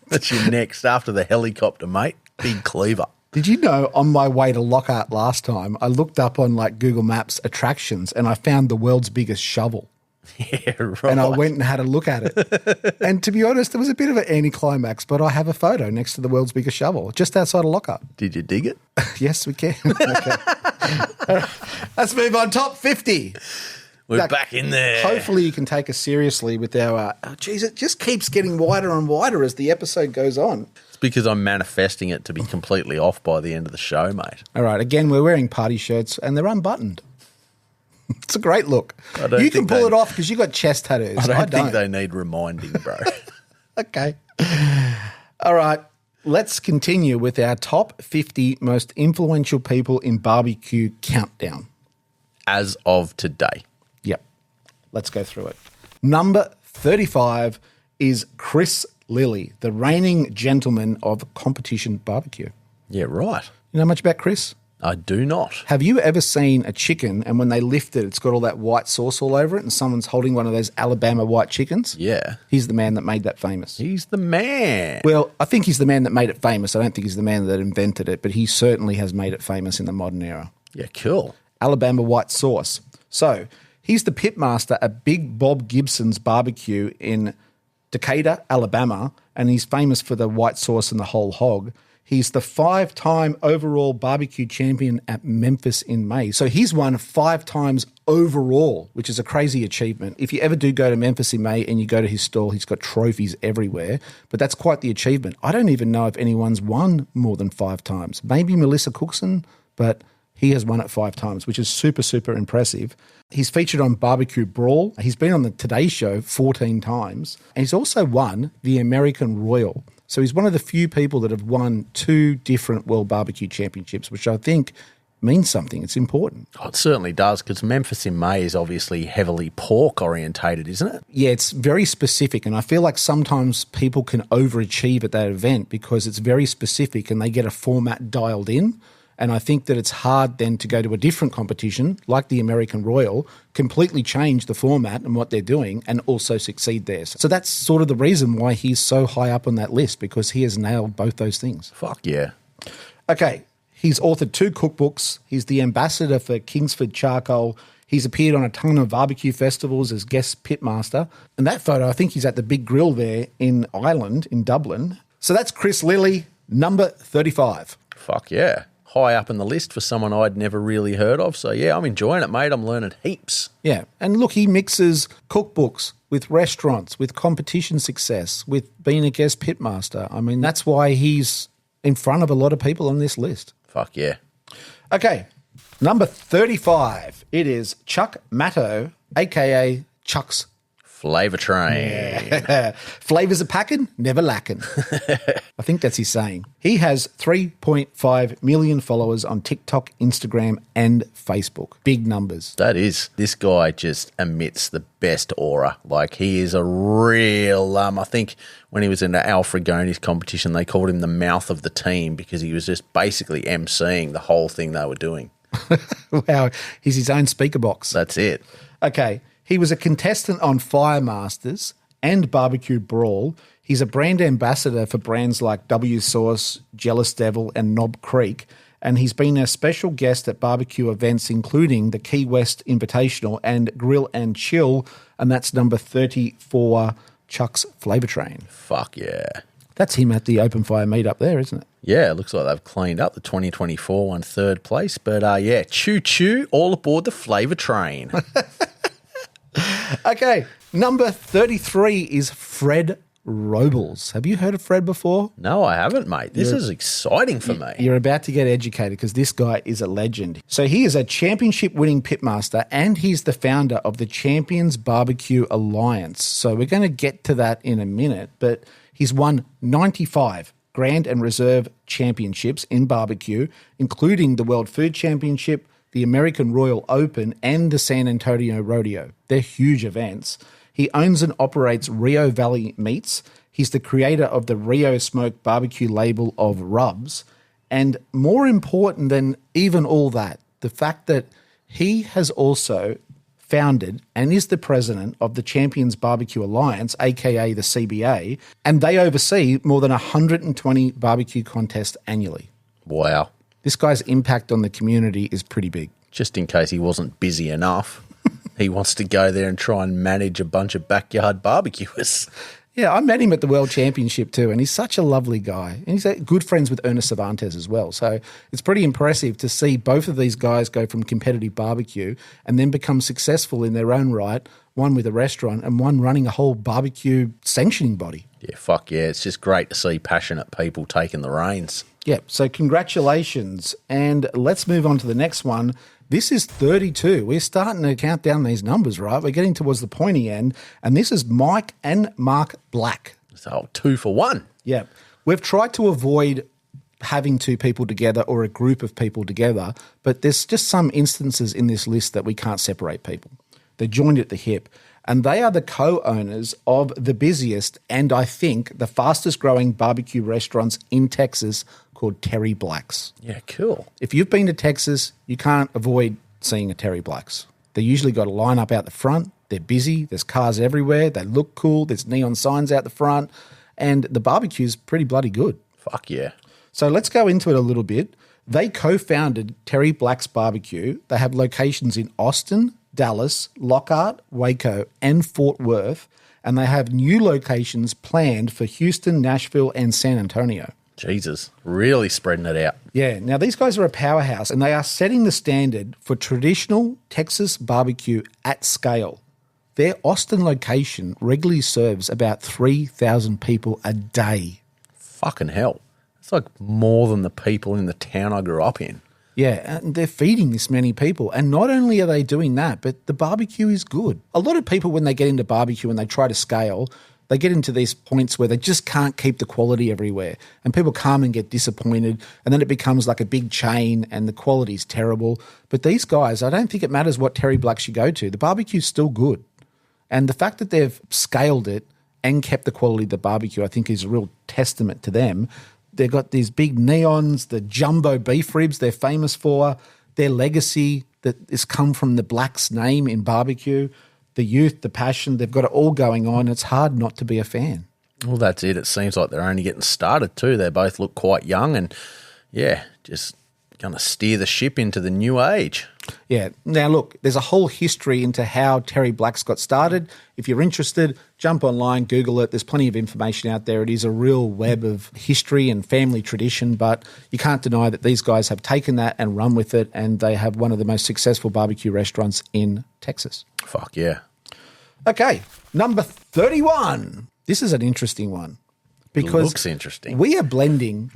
Speaker 2: That's your next after the helicopter, mate. Big cleaver.
Speaker 1: Did you know on my way to Lockhart last time, I looked up on like Google Maps attractions and I found the world's biggest shovel.
Speaker 2: Yeah, right.
Speaker 1: And I went and had a look at it. And to be honest, it was a bit of an anticlimax, but I have a photo next to the world's biggest shovel, just outside of Lockhart.
Speaker 2: Did you dig it?
Speaker 1: Yes, we can. Okay. Let's move on. Top 50.
Speaker 2: We're back in there.
Speaker 1: Hopefully you can take us seriously with our, geez, it just keeps getting wider and wider as the episode goes on.
Speaker 2: It's because I'm manifesting it to be completely off by the end of the show, mate.
Speaker 1: All right, again, we're wearing party shirts and they're unbuttoned. It's a great look. You can pull it off because you got chest tattoos.
Speaker 2: I don't think they need reminding, bro.
Speaker 1: Okay. All right. Let's continue with our top 50 most influential people in barbecue countdown.
Speaker 2: As of today.
Speaker 1: Yep. Let's go through it. Number 35 is Chris Lilly, the reigning gentleman of competition barbecue.
Speaker 2: Yeah, right.
Speaker 1: You know much about Chris?
Speaker 2: I do not.
Speaker 1: Have you ever seen a chicken and when they lift it, it's got all that white sauce all over it and someone's holding one of those Alabama white chickens?
Speaker 2: Yeah.
Speaker 1: He's the man that made that famous.
Speaker 2: He's the man.
Speaker 1: Well, I think he's the man that made it famous. I don't think he's the man that invented it, but he certainly has made it famous in the modern era.
Speaker 2: Yeah, cool.
Speaker 1: Alabama white sauce. So he's the pitmaster at Big Bob Gibson's barbecue in Decatur, Alabama, and he's famous for the white sauce and the whole hog. He's the 5-time overall barbecue champion at Memphis in May. So he's won 5 times overall, which is a crazy achievement. If you ever do go to Memphis in May and you go to his stall, he's got trophies everywhere. But that's quite the achievement. I don't even know if anyone's won more than 5 times. Maybe Melissa Cookson, but He has won it 5 times, which is super, super impressive. He's featured on Barbecue Brawl. He's been on the Today Show 14 times. And he's also won the American Royal. So he's one of the few people that have won 2 different World Barbecue Championships, which I think means something. It's important.
Speaker 2: Oh, it certainly does, because Memphis in May is obviously heavily pork orientated, isn't it?
Speaker 1: Yeah, it's very specific, and I feel like sometimes people can overachieve at that event because it's very specific and they get a format dialed in. And I think that it's hard then to go to a different competition like the American Royal, completely change the format and what they're doing and also succeed there. So that's sort of the reason why he's so high up on that list, because he has nailed both those things.
Speaker 2: Fuck yeah.
Speaker 1: Okay. He's authored 2 cookbooks. He's the ambassador for Kingsford Charcoal. He's appeared on a ton of barbecue festivals as guest pitmaster. And that photo, I think he's at the big grill there in Ireland, in Dublin. So that's Chris Lilly, number 35.
Speaker 2: Fuck yeah. High up in the list for someone I'd never really heard of. So yeah, I'm enjoying it, mate. I'm learning heaps.
Speaker 1: Yeah. And look, he mixes cookbooks with restaurants, with competition success, with being a guest pitmaster. I mean, that's why he's in front of a lot of people on this list.
Speaker 2: Fuck yeah.
Speaker 1: Okay, number 35. It is Chuck Matto, a.k.a. Chuck's
Speaker 2: Flavor Train.
Speaker 1: Yeah. Flavors are packing, never lacking. I think that's his saying. He has 3.5 million followers on TikTok, Instagram, and Facebook. Big numbers.
Speaker 2: That is. This guy just emits the best aura. Like, he is a real, I think when he was in the Al Fragoni's competition, they called him the mouth of the team because he was just basically emceeing the whole thing they were doing.
Speaker 1: Wow. He's his own speaker box.
Speaker 2: That's it.
Speaker 1: Okay. He was a contestant on Fire Masters and Barbecue Brawl. He's a brand ambassador for brands like W Sauce, Jealous Devil, and Knob Creek. And he's been a special guest at barbecue events, including the Key West Invitational and Grill and Chill. And that's number 34, Chuck's Flavor Train.
Speaker 2: Fuck yeah.
Speaker 1: That's him at the Open Fire meetup there, isn't it?
Speaker 2: Yeah, it looks like they've cleaned up the 2024 one, 3rd place. But yeah, choo-choo, all aboard the Flavor Train.
Speaker 1: Okay, number 33 is Fred Robles. Have you heard of Fred before?
Speaker 2: No, I haven't, mate. This is exciting for me.
Speaker 1: You're about to get educated because this guy is a legend. So he is a championship-winning pitmaster and he's the founder of the Champions Barbecue Alliance. So we're going to get to that in a minute, but he's won 95 Grand and Reserve Championships in barbecue, including the World Food Championship, the American Royal Open, and the San Antonio Rodeo. They're huge events. He owns and operates Rio Valley Meats. He's the creator of the Rio Smoke Barbecue label of rubs. And more important than even all that, the fact that he has also founded and is the president of the Champions Barbecue Alliance, aka the CBA, and they oversee more than 120 barbecue contests annually.
Speaker 2: Wow.
Speaker 1: This guy's impact on the community is pretty big.
Speaker 2: Just in case he wasn't busy enough, he wants to go there and try and manage a bunch of backyard barbecuers.
Speaker 1: Yeah, I met him at the World Championship too, and he's such a lovely guy. And he's good friends with Ernest Cervantes as well. So it's pretty impressive to see both of these guys go from competitive barbecue and then become successful in their own right, one with a restaurant and one running a whole barbecue sanctioning body.
Speaker 2: Yeah, fuck yeah. It's just great to see passionate people taking the reins.
Speaker 1: Yeah, so congratulations. And let's move on to the next one. This is 32. We're starting to count down these numbers, right? We're getting towards the pointy end. And this is Mike and Mark Black.
Speaker 2: So 2 for 1.
Speaker 1: Yeah. We've tried to avoid having 2 people together or a group of people together, but there's just some instances in this list that we can't separate people. They're joined at the hip. And they are the co-owners of the busiest and I think the fastest growing barbecue restaurants in Texas called Terry Black's.
Speaker 2: Yeah, cool.
Speaker 1: If you've been to Texas, you can't avoid seeing a Terry Black's. They usually got a line up out the front. They're busy. There's cars everywhere. They look cool. There's neon signs out the front. And the barbecue's pretty bloody good.
Speaker 2: Fuck yeah.
Speaker 1: So let's go into it a little bit. They co-founded Terry Black's Barbecue. They have locations in Austin, Dallas, Lockhart, Waco, and Fort Worth, and they have new locations planned for Houston, Nashville, and San Antonio.
Speaker 2: Jesus, really spreading it out.
Speaker 1: Yeah, now these guys are a powerhouse, and they are setting the standard for traditional Texas barbecue at scale. Their Austin location regularly serves about 3,000 people a day.
Speaker 2: Fucking hell. It's like more than the people in the town I grew up in.
Speaker 1: Yeah, and they're feeding this many people. And not only are they doing that, but the barbecue is good. A lot of people, when they get into barbecue and they try to scale, they get into these points where they just can't keep the quality everywhere. And people come and get disappointed, and then it becomes like a big chain and the quality's terrible. But these guys, I don't think it matters what Terry Blacks you go to. The barbecue's still good. And the fact that they've scaled it and kept the quality of the barbecue, I think is a real testament to them. They've got these big neons, the jumbo beef ribs they're famous for, their legacy that has come from the Blacks' name in barbecue, the youth, the passion. They've got it all going on. It's hard not to be a fan.
Speaker 2: Well, that's it. It seems like they're only getting started too. They both look quite young and, yeah, just going to steer the ship into the new age.
Speaker 1: Yeah. Now, look, there's a whole history into how Terry Blacks got started. If you're interested, jump online, Google it. There's plenty of information out there. It is a real web of history and family tradition, but you can't deny that these guys have taken that and run with it, and they have one of the most successful barbecue restaurants in Texas.
Speaker 2: Fuck yeah.
Speaker 1: Okay, number 31. This is an interesting one because
Speaker 2: It looks interesting.
Speaker 1: we are blending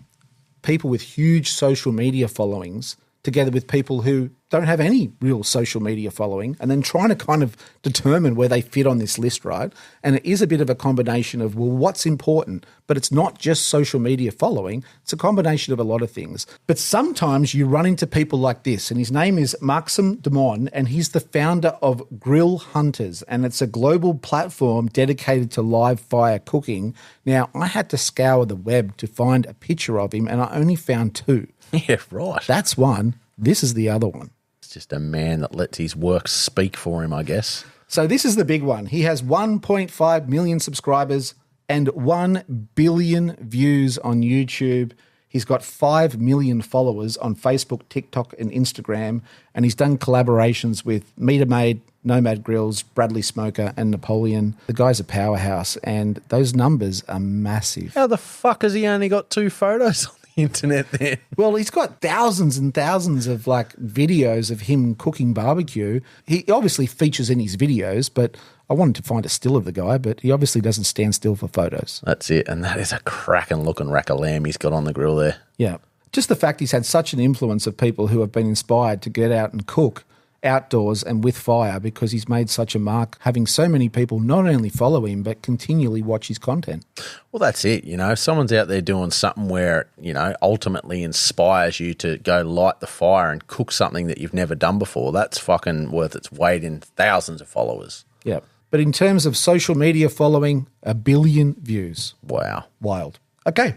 Speaker 1: people with huge social media followings together with people who don't have any real social media following, and then trying to kind of determine where they fit on this list, right? And it is a bit of a combination of, well, what's important? But it's not just social media following. It's a combination of a lot of things. But sometimes you run into people like this, and his name is Maxim Demon, and he's the founder of Grill Hunters, and it's a global platform dedicated to live fire cooking. Now, I had to scour the web to find a picture of him, and I only found two.
Speaker 2: Yeah, right.
Speaker 1: That's one. This is the other one.
Speaker 2: It's just a man that lets his work speak for him, I guess.
Speaker 1: So this is the big one. He has 1.5 million subscribers and 1 billion views on YouTube. He's got 5 million followers on Facebook, TikTok, and Instagram. And he's done collaborations with Meter Maid, Nomad Grills, Bradley Smoker, and Napoleon. The guy's a powerhouse, and those numbers are massive.
Speaker 2: How the fuck has he only got 2 photos on the internet then?
Speaker 1: Well, he's got thousands and thousands of like videos of him cooking barbecue. He obviously features in his videos, but I wanted to find a still of the guy, but he obviously doesn't stand still for photos.
Speaker 2: That's it. And that is a cracking looking rack of lamb he's got on the grill there.
Speaker 1: Yeah. Just the fact he's had such an influence of people who have been inspired to get out and cook outdoors and with fire, because he's made such a mark, having so many people not only follow him but continually watch his content.
Speaker 2: Well, that's it. You know, if someone's out there doing something where, you know, ultimately inspires you to go light the fire and cook something that you've never done before, that's fucking worth its weight in thousands of followers.
Speaker 1: Yeah. But in terms of social media following, 1 billion views.
Speaker 2: Wow.
Speaker 1: Wild. Okay.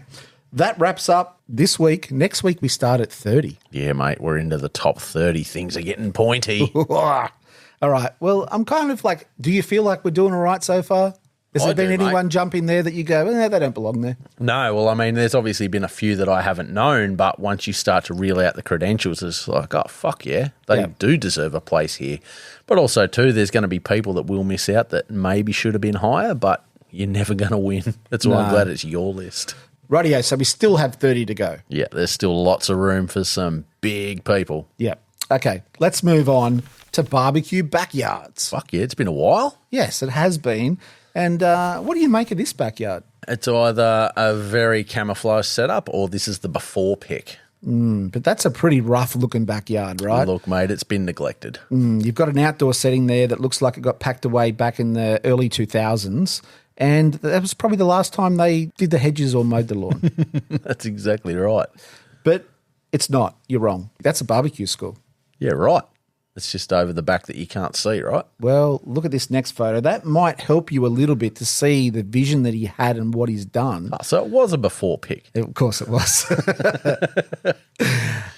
Speaker 1: That wraps up this week. Next week we start at 30.
Speaker 2: Yeah, mate, we're into the top 30. Things are getting pointy.
Speaker 1: All right. Well, I'm kind of like, do you feel like we're doing all right so far? Has there been anyone jump in there that you go, they don't belong there?
Speaker 2: No, well, I mean, there's obviously been a few that I haven't known, but once you start to reel out the credentials, it's like, oh, fuck yeah, they do deserve a place here. But also, too, there's going to be people that will miss out that maybe should have been higher, but you're never going to win. That's why I'm glad it's your list.
Speaker 1: Rightio, so we still have 30 to go.
Speaker 2: Yeah, there's still lots of room for some big people.
Speaker 1: Yeah. Okay, let's move on to barbecue backyards.
Speaker 2: Fuck yeah, it's been a while.
Speaker 1: Yes, it has been. And what do you make of this backyard?
Speaker 2: It's either a very camouflage setup or this is the before pick.
Speaker 1: But that's a pretty rough-looking backyard, right?
Speaker 2: Look, mate, it's been neglected.
Speaker 1: You've got an outdoor setting there that looks like it got packed away back in the early 2000s. And that was probably the last time they did the hedges or mowed the lawn.
Speaker 2: That's exactly right.
Speaker 1: But it's not. You're wrong. That's a barbecue school.
Speaker 2: Yeah, right. It's just over the back that you can't see, right?
Speaker 1: Well, look at this next photo. That might help you a little bit to see the vision that he had and what he's done.
Speaker 2: Oh, so it was a before pick.
Speaker 1: Of course it was.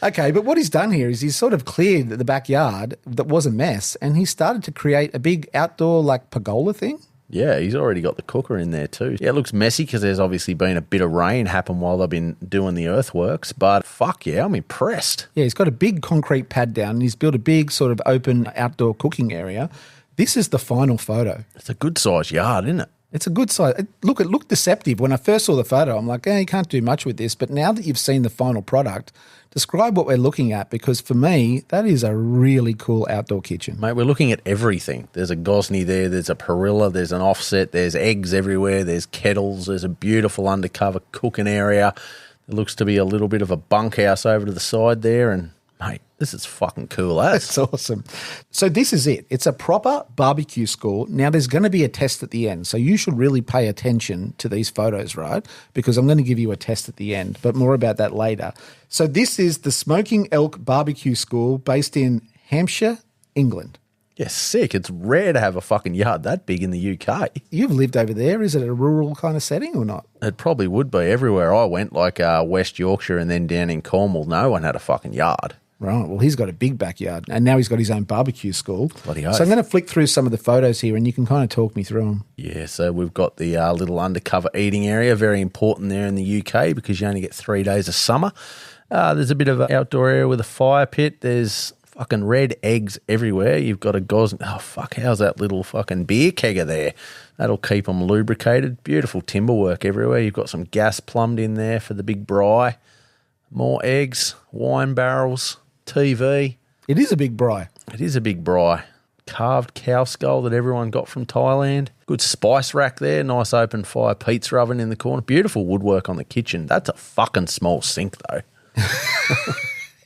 Speaker 1: Okay, but what he's done here is he's sort of cleared the backyard that was a mess, and he started to create a big outdoor like pergola thing.
Speaker 2: Yeah, he's already got the cooker in there too. Yeah, it looks messy because there's obviously been a bit of rain happen while they've been doing the earthworks, but fuck yeah, I'm impressed.
Speaker 1: Yeah, he's got a big concrete pad down and he's built a big sort of open outdoor cooking area. This is the final photo.
Speaker 2: It's a good size yard, isn't it?
Speaker 1: It's a good size. Look, it looked deceptive. When I first saw the photo, I'm like, you can't do much with this. But now that you've seen the final product, describe what we're looking at, because for me, that is a really cool outdoor kitchen.
Speaker 2: Mate, we're looking at everything. There's a Gosney there, there's a perilla, there's an offset, there's eggs everywhere, there's kettles, there's a beautiful undercover cooking area. It looks to be a little bit of a bunkhouse over to the side there, and mate, This is fucking cool, as.
Speaker 1: That's awesome. So this is it. It's a proper barbecue school. Now there's going to be a test at the end. So you should really pay attention to these photos, right? Because I'm going to give you a test at the end, but more about that later. So this is the Smoking Elk Barbecue School based in Hampshire, England.
Speaker 2: Yeah, sick. It's rare to have a fucking yard that big in the UK.
Speaker 1: You've lived over there. Is it a rural kind of setting or not?
Speaker 2: It probably would be. Everywhere I went, like West Yorkshire and then down in Cornwall, no one had a fucking yard.
Speaker 1: Right. Well, he's got a big backyard and now he's got his own barbecue school.
Speaker 2: Bloody
Speaker 1: So
Speaker 2: oath.
Speaker 1: I'm going to flick through some of the photos here and you can kind of talk me through them.
Speaker 2: Yeah, so we've got the little undercover eating area, very important there in the UK because you only get 3 days of summer. There's a bit of an outdoor area with a fire pit. There's fucking red eggs everywhere. You've got a gosling. Oh, fuck, how's that little fucking beer kegger there? That'll keep them lubricated. Beautiful timber work everywhere. You've got some gas plumbed in there for the big braai. More eggs, wine barrels, TV.
Speaker 1: It is a big braai.
Speaker 2: It is a big braai. Carved cow skull that everyone got from Thailand. Good spice rack there. Nice open fire pizza oven in the corner. Beautiful woodwork on the kitchen. That's a fucking small sink though.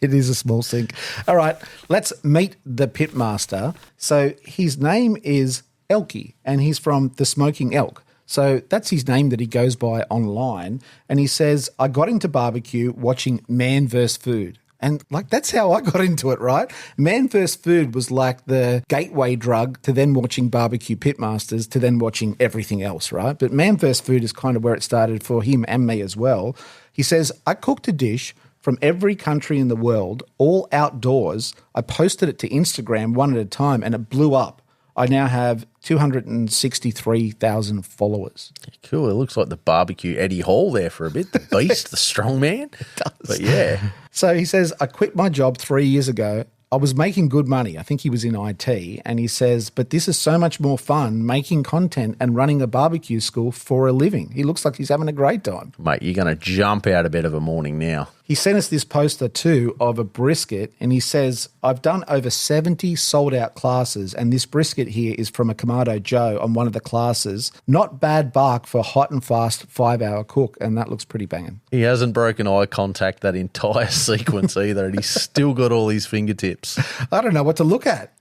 Speaker 1: It is a small sink. All right, let's meet the pitmaster. So his name is Elky, and he's from the Smoking Elk. So that's his name that he goes by online. And he says, I got into barbecue watching Man vs. Food. And like that's how I got into it, right? Man vs. Food was like the gateway drug to then watching barbecue pitmasters to then watching everything else, right? But Man vs. Food is kind of where it started for him and me as well. He says, I cooked a dish from every country in the world, all outdoors. I posted it to Instagram one at a time and it blew up. I now have 263,000 followers.
Speaker 2: Cool. It looks like the barbecue Eddie Hall there for a bit. The beast, the strong man. It
Speaker 1: does.
Speaker 2: But yeah.
Speaker 1: So he says, I quit my job 3 years ago. I was making good money. I think he was in IT. And he says, but this is so much more fun making content and running a barbecue school for a living. He looks like he's having a great time.
Speaker 2: Mate, you're going to jump out of bed of a morning now.
Speaker 1: He sent us this poster too of a brisket and he says, I've done over 70 sold out classes and this brisket here is from a Kamado Joe on one of the classes. Not bad bark for hot and fast 5-hour cook, and that looks pretty banging.
Speaker 2: He hasn't broken eye contact that entire sequence either, and he's still got all his fingertips.
Speaker 1: I don't know what to look at.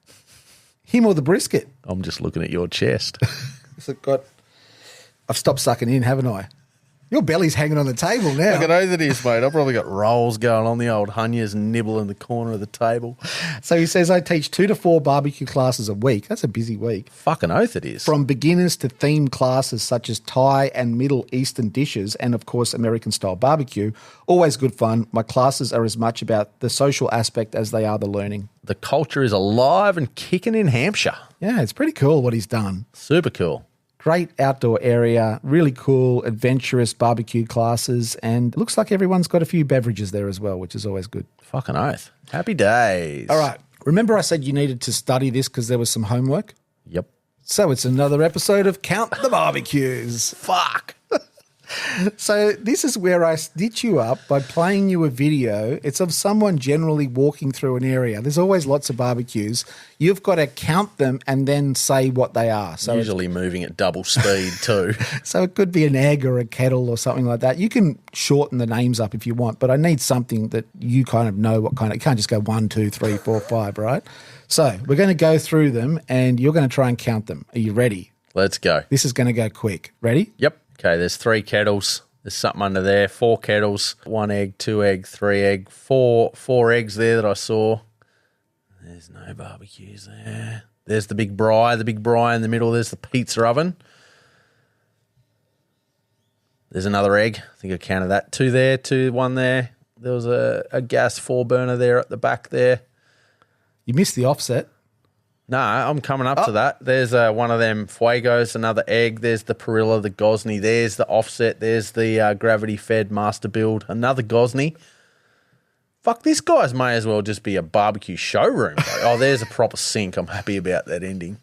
Speaker 1: Him or the brisket?
Speaker 2: I'm just looking at your chest.
Speaker 1: Has it got... I've stopped sucking in, haven't I? Your belly's hanging on the table now.
Speaker 2: Look at those it is, mate. I've probably got rolls going on. The old Hunya's nibble in the corner of the table.
Speaker 1: So he says, I teach 2 to 4 barbecue classes a week. That's a busy week.
Speaker 2: Fucking oath it is.
Speaker 1: From beginners to themed classes such as Thai and Middle Eastern dishes and, of course, American-style barbecue. Always good fun. My classes are as much about the social aspect as they are the learning.
Speaker 2: The culture is alive and kicking in Hampshire.
Speaker 1: Yeah, it's pretty cool what he's done.
Speaker 2: Super cool.
Speaker 1: Great outdoor area, really cool, adventurous barbecue classes, and looks like everyone's got a few beverages there as well, which is always good.
Speaker 2: Fucking oath. Happy days.
Speaker 1: All right. Remember I said you needed to study this because there was some homework?
Speaker 2: Yep.
Speaker 1: So it's another episode of Count the Barbecues.
Speaker 2: Fuck.
Speaker 1: So this is where I stitch you up by playing you a video. It's of someone generally walking through an area. There's always lots of barbecues. You've got to count them and then say what they are. So
Speaker 2: Usually moving at double speed too.
Speaker 1: So it could be an egg or a kettle or something like that. You can shorten the names up if you want, but I need something that you kind of know what kind of – you can't just go 1, 2, 3, 4, 5, right? So we're going to go through them and you're going to try and count them. Are you ready?
Speaker 2: Let's go.
Speaker 1: This is going to go quick. Ready?
Speaker 2: Yep. Okay, there's 3 kettles. There's something under there. 4 kettles. 1 egg, 2 egg, 3 egg. 4 eggs there that I saw. There's no barbecues there. There's the big braai in the middle. There's the pizza oven. There's another egg. I think I counted that. 2 there, 2, 1 there. There was a gas 4 burner there at the back there.
Speaker 1: You missed the offset.
Speaker 2: No, I'm coming up to that. There's one of them Fuegos, another egg. There's the Perilla, the Gosney. There's the offset. There's the gravity-fed master build. Another Gosney. Fuck, this guy's may as well just be a barbecue showroom. Oh, there's a proper sink. I'm happy about that ending.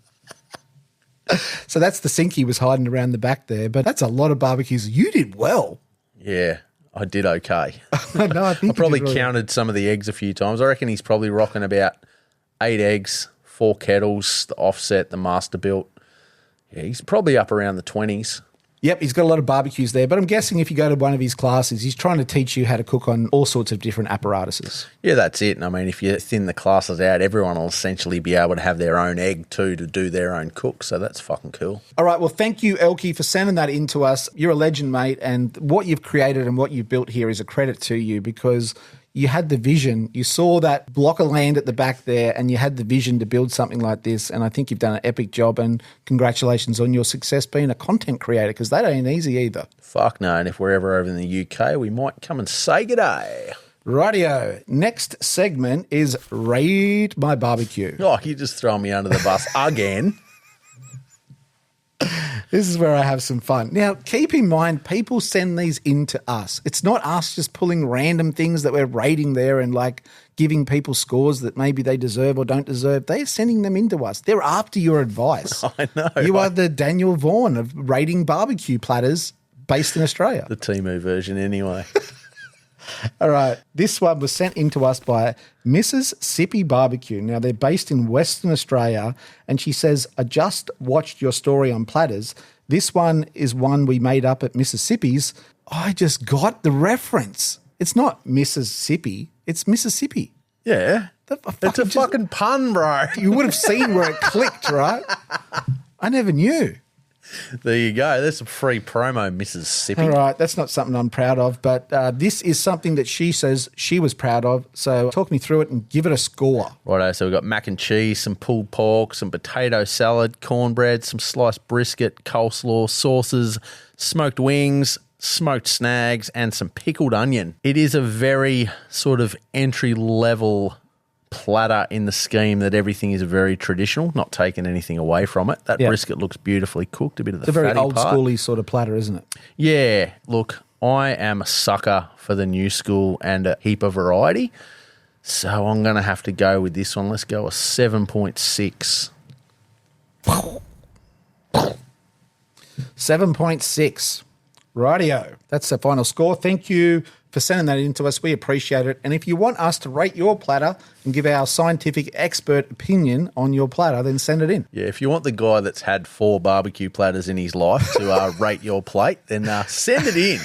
Speaker 1: So that's the sink he was hiding around the back there, but that's a lot of barbecues. You did well.
Speaker 2: Yeah, I did okay.
Speaker 1: No, I think
Speaker 2: I probably
Speaker 1: you did really
Speaker 2: counted some of the eggs a few times. I reckon he's probably rocking about 8 eggs, 4 kettles, the offset, the master built. Yeah, he's probably up around the 20s.
Speaker 1: Yep, he's got a lot of barbecues there, but I'm guessing if you go to one of his classes, he's trying to teach you how to cook on all sorts of different apparatuses.
Speaker 2: Yeah, that's it. And I mean, if you thin the classes out, everyone will essentially be able to have their own egg too to do their own cook. So that's fucking cool.
Speaker 1: All right, well, thank you, Elkie, for sending that in to us. You're a legend, mate, and what you've created and what you've built here is a credit to you because you had the vision. You saw that block of land at the back there and you had the vision to build something like this, and I think you've done an epic job, and congratulations on your success being a content creator because that ain't easy either.
Speaker 2: Fuck no, and if we're ever over in the UK, we might come and say g'day.
Speaker 1: Rightio. Next segment is Raid My Barbecue.
Speaker 2: Oh, you just throw me under the bus again.
Speaker 1: This is where I have some fun. Now, keep in mind, people send these in to us. It's not us just pulling random things that we're rating there and like giving people scores that maybe they deserve or don't deserve. They're sending them into us. They're after your advice.
Speaker 2: I know.
Speaker 1: You are the Daniel Vaughan of rating barbecue platters based in Australia.
Speaker 2: The Temu version anyway.
Speaker 1: All right. This one was sent in to us by Mrs. Sippy Barbecue. Now, they're based in Western Australia, and she says, I just watched your story on platters. This one is one we made up at Mississippi's. I just got the reference. It's not Mississippi. It's Mississippi.
Speaker 2: Yeah. It's a fucking pun, bro.
Speaker 1: You would have seen where it clicked, right? I never knew.
Speaker 2: There you go. There's some free promo, Mississippi.
Speaker 1: All right, that's not something I'm proud of, but this is something that she says she was proud of. So talk me through it and give it a score.
Speaker 2: Righto, so we've got mac and cheese, some pulled pork, some potato salad, cornbread, some sliced brisket, coleslaw, sauces, smoked wings, smoked snags, and some pickled onion. It is a very sort of entry-level platter in the scheme that everything is very traditional, not taking anything away from it. That brisket looks beautifully cooked, a bit of the fatty part.
Speaker 1: It's a very old-schooly sort of platter, isn't it?
Speaker 2: Yeah, look, I am a sucker for the new school and a heap of variety, so I'm going to have to go with this one. Let's go a 7.6.
Speaker 1: 7.6. Rightio. That's the final score. Thank you for sending that in to us. We appreciate it. And if you want us to rate your platter and give our scientific expert opinion on your platter, then send it in.
Speaker 2: Yeah, if you want the guy that's had 4 barbecue platters in his life to rate your plate, then send it in.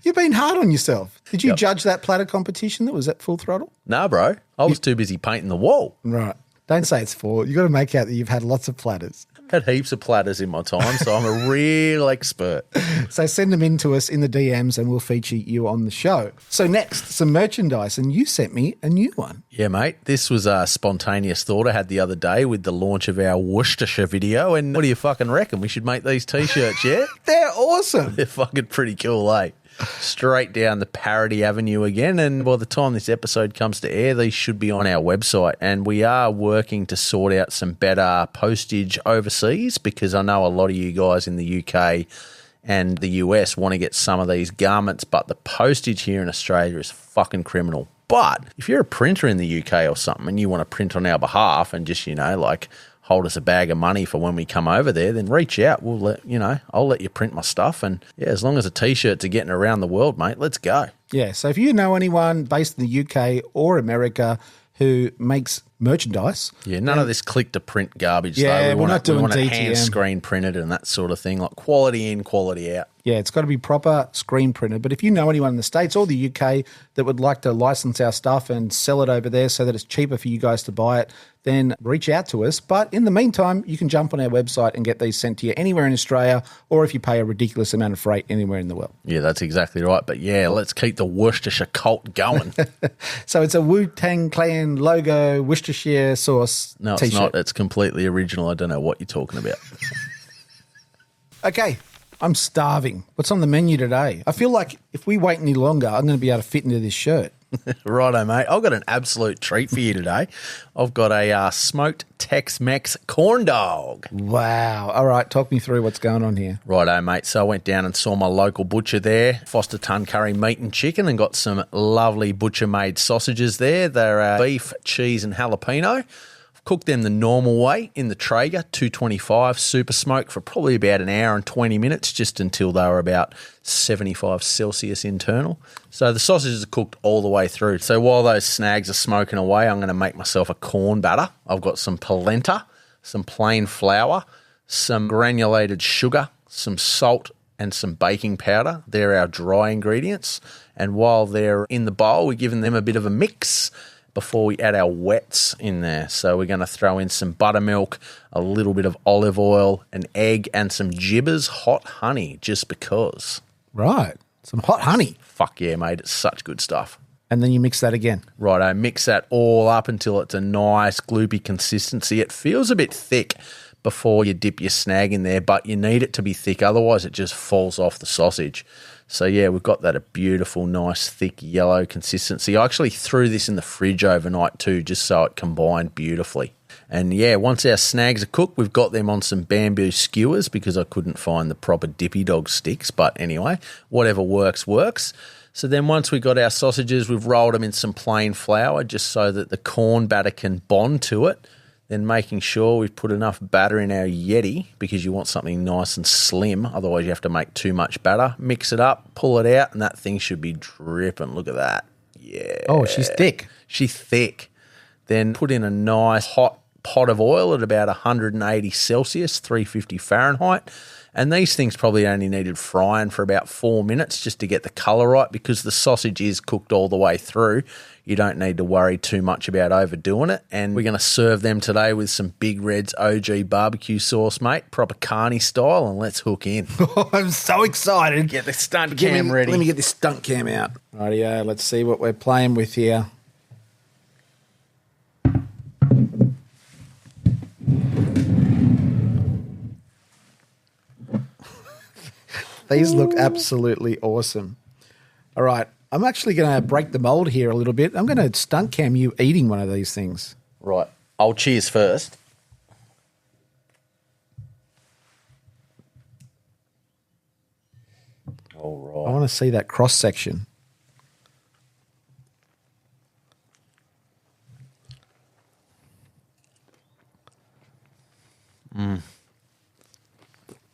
Speaker 1: You've been hard on yourself. Did you judge that platter competition that was at Full Throttle?
Speaker 2: No, bro. I was too busy painting the wall.
Speaker 1: Right. Don't say it's 4. You've got to make out that you've had lots of platters.
Speaker 2: Had heaps of platters in my time, so I'm a real expert.
Speaker 1: So send them in to us in the DMs and we'll feature you on the show. So next, some merchandise, and you sent me a new one.
Speaker 2: Yeah, mate. This was a spontaneous thought I had the other day with the launch of our Worcestershire video, and what do you fucking reckon? We should make these T-shirts, yeah?
Speaker 1: They're awesome.
Speaker 2: They're fucking pretty cool, eh? Straight down the parody avenue again, and by the time this episode comes to air, these should be on our website, and we are working to sort out some better postage overseas because I know a lot of you guys in the UK and the US want to get some of these garments, but the postage here in Australia is fucking criminal. But if you're a printer in the UK or something and you want to print on our behalf and just, like hold us a bag of money for when we come over there, then reach out. We'll let I'll let you print my stuff. And yeah, as long as the T-shirts are getting around the world, mate, let's go.
Speaker 1: Yeah. So if you know anyone based in the UK or America who makes merchandise.
Speaker 2: Yeah, none of this click to print garbage.
Speaker 1: Yeah, we're not doing
Speaker 2: we want it
Speaker 1: DTM.
Speaker 2: hand screen printed and that sort of thing, like quality in, quality out.
Speaker 1: Yeah, it's got to be proper screen printed. But if you know anyone in the States or the UK that would like to license our stuff and sell it over there so that it's cheaper for you guys to buy it, then reach out to us. But in the meantime, you can jump on our website and get these sent to you anywhere in Australia, or if you pay a ridiculous amount of freight, anywhere in the world.
Speaker 2: Yeah, that's exactly right. But yeah, let's keep the Worcestershire cult going.
Speaker 1: So it's a Wu-Tang Clan logo, Worcestershire sauce
Speaker 2: No, it's
Speaker 1: T-shirt.
Speaker 2: not. It's completely original. I don't know what you're talking about.
Speaker 1: Okay, I'm starving. What's on the menu today? I feel like if we wait any longer, I'm going to be able to fit into this shirt.
Speaker 2: Righto, mate. I've got an absolute treat for you today. I've got a smoked Tex-Mex corn dog.
Speaker 1: Wow. All right, talk me through what's going on here.
Speaker 2: Righto, mate. So I went down and saw my local butcher there, Foster Ton Curry Meat and Chicken, and got some lovely butcher-made sausages there. They're beef, cheese and jalapeno. Cooked them the normal way in the Traeger, 225 super smoke for probably about an hour and 20 minutes, just until they were about 75 Celsius internal. So the sausages are cooked all the way through. So while those snags are smoking away, I'm going to make myself a corn batter. I've got some polenta, some plain flour, some granulated sugar, some salt, and some baking powder. They're our dry ingredients. And while they're in the bowl, we're giving them a bit of a mix before we add our wets in there. So we're going to throw in some buttermilk, a little bit of olive oil, an egg, and some Jibbers hot honey, just because.
Speaker 1: Right. Some hot honey.
Speaker 2: Fuck yeah, mate. It's such good stuff.
Speaker 1: And then you mix that again.
Speaker 2: Righto, mix that all up until it's a nice gloopy consistency. It feels a bit thick before you dip your snag in there, but you need it to be thick, otherwise it just falls off the sausage. So yeah, we've got that a beautiful, nice, thick yellow consistency. I actually threw this in the fridge overnight too, just so it combined beautifully. And yeah, once our snags are cooked, we've got them on some bamboo skewers because I couldn't find the proper dippy dog sticks. But anyway, whatever works, works. So then once we got our sausages, we've rolled them in some plain flour just so that the corn batter can bond to it. Then making sure we've put enough batter in our Yeti because you want something nice and slim. Otherwise, you have to make too much batter. Mix it up, pull it out, and that thing should be dripping. Look at that. Yeah.
Speaker 1: Oh, she's thick.
Speaker 2: She's thick. Then put in a nice hot pot of oil at about 180 Celsius, 350 Fahrenheit. And these things probably only needed frying for about 4 minutes just to get the colour right because the sausage is cooked all the way through. You don't need to worry too much about overdoing it. And we're going to serve them today with some Big Red's OG barbecue sauce, mate, proper carny style, and let's hook in.
Speaker 1: Oh, I'm so excited.
Speaker 2: Get the stunt cam ready.
Speaker 1: Let me get this stunt cam out. Rightio, let's see what we're playing with here. These look absolutely awesome. All right, I'm actually going to break the mold here a little bit. I'm going to stunt cam you eating one of these things.
Speaker 2: Right, I'll cheers first. All right.
Speaker 1: I want to see that cross section.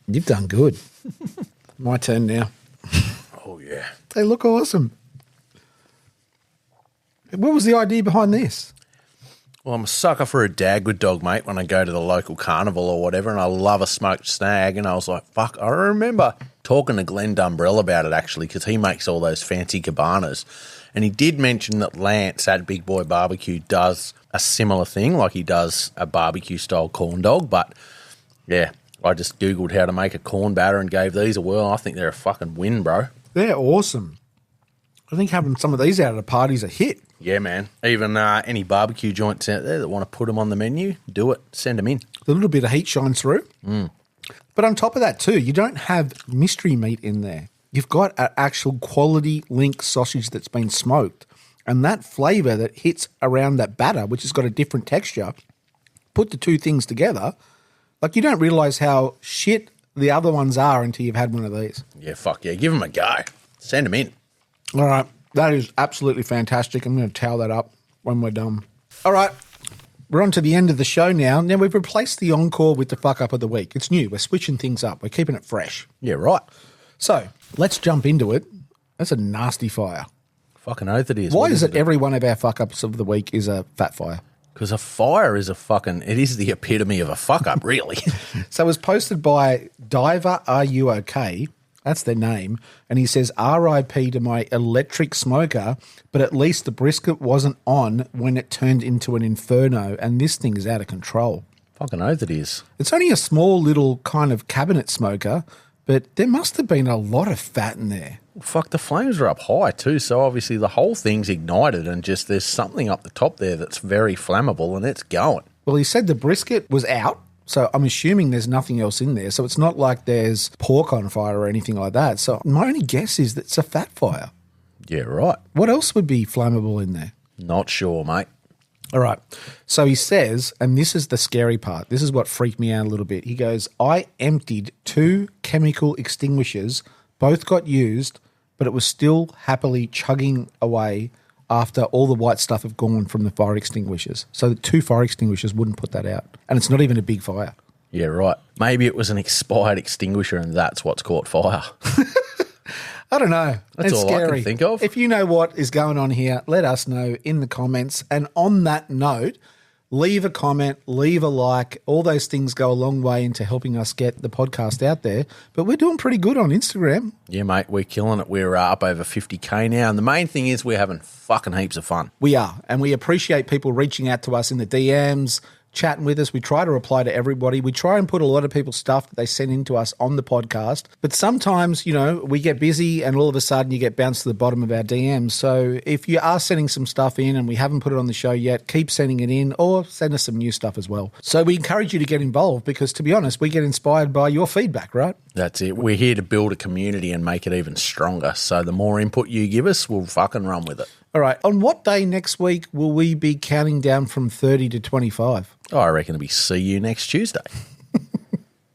Speaker 1: You've done good. My turn now.
Speaker 2: Oh, yeah.
Speaker 1: They look awesome. What was the idea behind this?
Speaker 2: Well, I'm a sucker for a Dagwood dog, mate, when I go to the local carnival or whatever, and I love a smoked snag, and I was like, fuck, I remember talking to Glenn Dumbrell about it, actually, because he makes all those fancy cabanas, and he did mention that Lance at Big Boy Barbecue does a similar thing, like he does a barbecue-style corn dog, but, yeah, I just Googled how to make a corn batter and gave these a whirl. I think they're a fucking win, bro.
Speaker 1: They're awesome. I think having some of these out at a party's a hit.
Speaker 2: Yeah, man. Even any barbecue joints out there that want to put them on the menu, do it. Send them in.
Speaker 1: A little bit of heat shines through. But on top of that too, you don't have mystery meat in there. You've got an actual quality link sausage that's been smoked. And that flavour that hits around that batter, which has got a different texture, put the two things together, like you don't realise how shit the other ones are until you've had one of these.
Speaker 2: Yeah, fuck yeah. Give them a go. Send them in.
Speaker 1: All right. That is absolutely fantastic. I'm going to towel that up when we're done. All right. We're on to the end of the show now. Now, we've replaced the encore with the fuck up of the week. It's new. We're switching things up. We're keeping it fresh.
Speaker 2: Yeah, right.
Speaker 1: So, let's jump into it. That's a nasty fire.
Speaker 2: Fucking oath it is.
Speaker 1: Why is it every one of our fuck ups of the week is a fat fire?
Speaker 2: Because a fire is it is the epitome of a fuck up, really.
Speaker 1: So it was posted by Diver Are You Okay? That's their name. And he says, RIP to my electric smoker, but at least the brisket wasn't on when it turned into an inferno, and this thing is out of control.
Speaker 2: Fucking oath it is.
Speaker 1: It's only a small little kind of cabinet smoker, but there must have been a lot of fat in there.
Speaker 2: Fuck, the flames are up high too, so obviously the whole thing's ignited and just there's something up the top there that's very flammable and it's going.
Speaker 1: Well, he said the brisket was out, so I'm assuming there's nothing else in there. So it's not like there's pork on fire or anything like that. So my only guess is that it's a fat fire.
Speaker 2: Yeah, right.
Speaker 1: What else would be flammable in there?
Speaker 2: Not sure, mate.
Speaker 1: All right. So he says, and this is the scary part, this is what freaked me out a little bit. He goes, I emptied 2 chemical extinguishers, both got used, but it was still happily chugging away after all the white stuff have gone from the fire extinguishers. So the 2 fire extinguishers wouldn't put that out. And it's not even a big fire.
Speaker 2: Yeah, right. Maybe it was an expired extinguisher and that's what's caught fire.
Speaker 1: I don't know.
Speaker 2: That's
Speaker 1: it's
Speaker 2: all
Speaker 1: scary.
Speaker 2: I can think of.
Speaker 1: If you know what is going on here, let us know in the comments. And on that note, leave a comment, leave a like. All those things go a long way into helping us get the podcast out there. But we're doing pretty good on Instagram.
Speaker 2: Yeah, mate, we're killing it. We're up over 50K now. And the main thing is we're having fucking heaps of fun.
Speaker 1: We are. And we appreciate people reaching out to us in the DMs, chatting with us. We try to reply to everybody. We try and put a lot of people's stuff that they send in to us on the podcast. But sometimes, we get busy and all of a sudden you get bounced to the bottom of our DMs. So if you are sending some stuff in and we haven't put it on the show yet, keep sending it in or send us some new stuff as well. So we encourage you to get involved because, to be honest, we get inspired by your feedback, right?
Speaker 2: That's it. We're here to build a community and make it even stronger. So the more input you give us, we'll fucking run with it.
Speaker 1: All right. On what day next week will we be counting down from 30 to 25?
Speaker 2: I reckon it'll be see you next Tuesday.